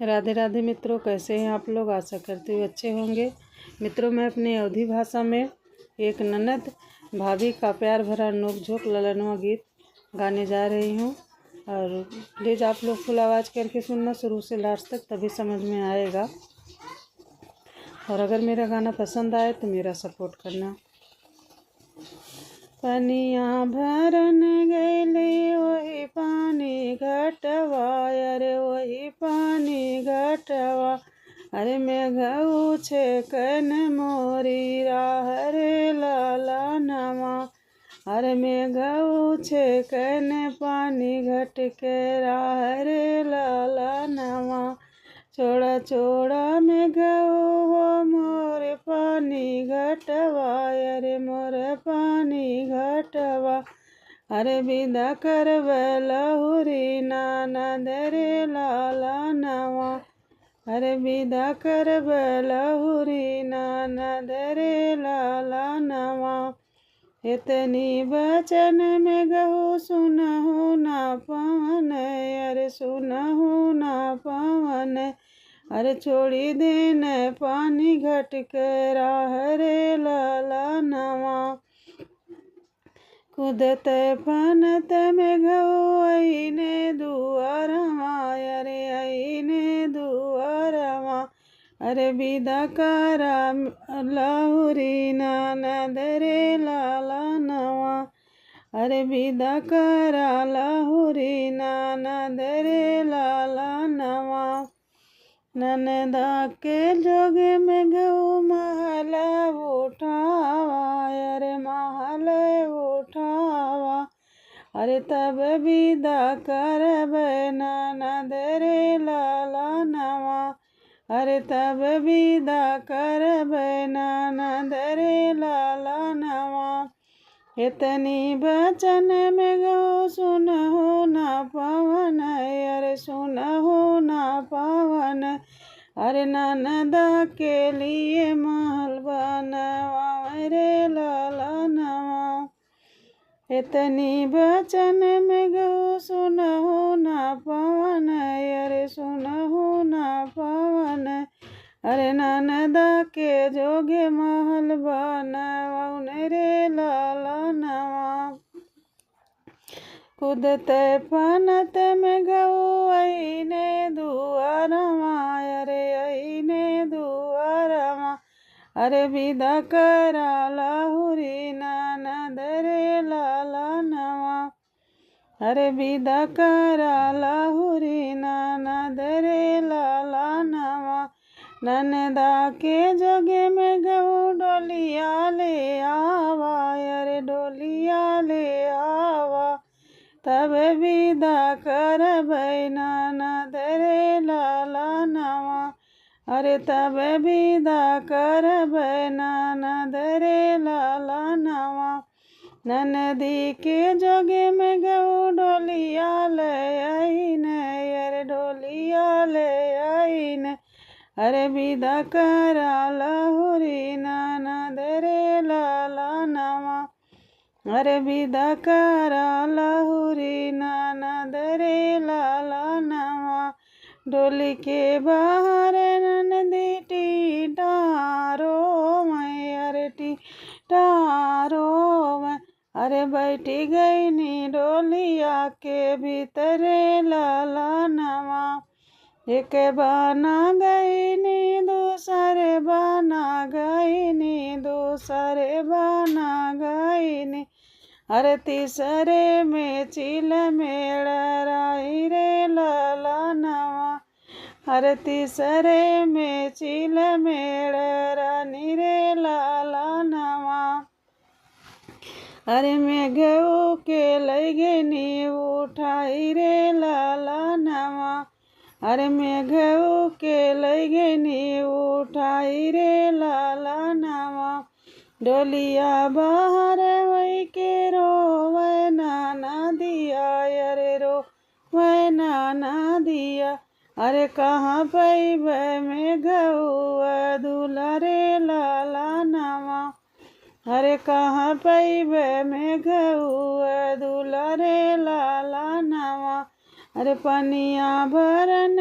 राधे राधे मित्रों, कैसे हैं आप लोग। आशा करते हुए अच्छे होंगे। मित्रों, मैं अपनी अवधी भाषा में एक ननद भाभी का प्यार भरा नोक झोंक ललनवा गीत गाने जा रही हूँ। और प्लीज़ आप लोग फुल आवाज़ करके सुनना शुरू से लास्ट तक, तभी समझ में आएगा। और अगर मेरा गाना पसंद आए तो मेरा सपोर्ट करना। पनिया भरन गैली वही पानी घटवा, अरे वही पानी घटवा। अरे मेघऊ छे कन मोरी राह रे लाला नवा। अरे मेघऊ छे कन पानी घट के राह रे लाला नवा। छोड़ा छोड़ा मेघऊ वो मोर पानी घटवा, अरे मोर पानी घटवा। अरे विदा करवे लहुरी ननद रे लाला नवा। अरे विदा करवे लहुरी ननद रे लाला नवा। इतनी बचन में गहू सुनहु ना पवन, अरे सुनहु ना पवन। अरे छोड़ी देन पानी घट के राह रे लाला नवा। कुदत फनत में गहू आईने दुआरवा, अरे आईने दुआरवा। अरे विदा करा लहुरी ननद रे लाला नवा। अरे विदा करा लहुरी ननद रे लाला नवा। ननदा के जोगे में गऊ महल उठावा, अरे महल उठावा। अरे तब विदा करबै ननद रे लाला नवा। अरे तब विदा करबै ननद रे लाला नवा। इतनी बचन में गऊ सुनहु ना पवन, अरे सुनहु ना पवन। अरे ननदा के लिए महल बनवा रे लाला नवा। इतनी बचन में गऊ सुनहु ना पवन, अरे सुनहु ना पवन। अरे ननदा के जोगे महल बनवाउन रे लाला नवा। कुदत फनत में गऊ आईने दुआरवा, अरे आईने दुआरवा। अरे विदा करा लहुरी ननद रे लाला नवा। अरे विदा करा लहुरी ननद रे लाला नवा। ननदा के जोगे में गऊ डोलिया ले आवा, अरे डोलिया ले आवा। तब विदा करबै ननद रे लाला नवा। अरे तब विदा करबै ननद रे लाला नवा। ननदी के जोगे में गऊ डोलिया ले आईने, अरे डोलिया ले आईने। अरे विदा करा लहुरी ननद रे लाला नवा। अरे विदा करा लहुरी ननद रे लाला नवा। डोली के बाहर ननदी टीटारो मैं, अरे टीटारो मैं। अरे बैठी गई नी डोलिया के भीतर लाला नवा। एक बना गई नी दूसरे बना गई नी, दूसरे बना गई नी। अरे तीसरे में चिल मेड़राई रे लाला नवा। अरे तीसरे में चिल मेड़रानी रे लाला नवा। अरे मेघऊ के लगे नी उठाई रे लाला नवा। अरे मेघऊ के लगे नी उठाई रे लाला नवा। डोलिया बाहर वही के रोवे नाना दिया, अरे रोवे नाना दिया। अरे कहाँ पैबै मेघऊ दूल्हा रे लाला नवा। अरे कहाँ पैबै मेघऊ दूल्हा रे लाला नवा। अरे पनिया भरन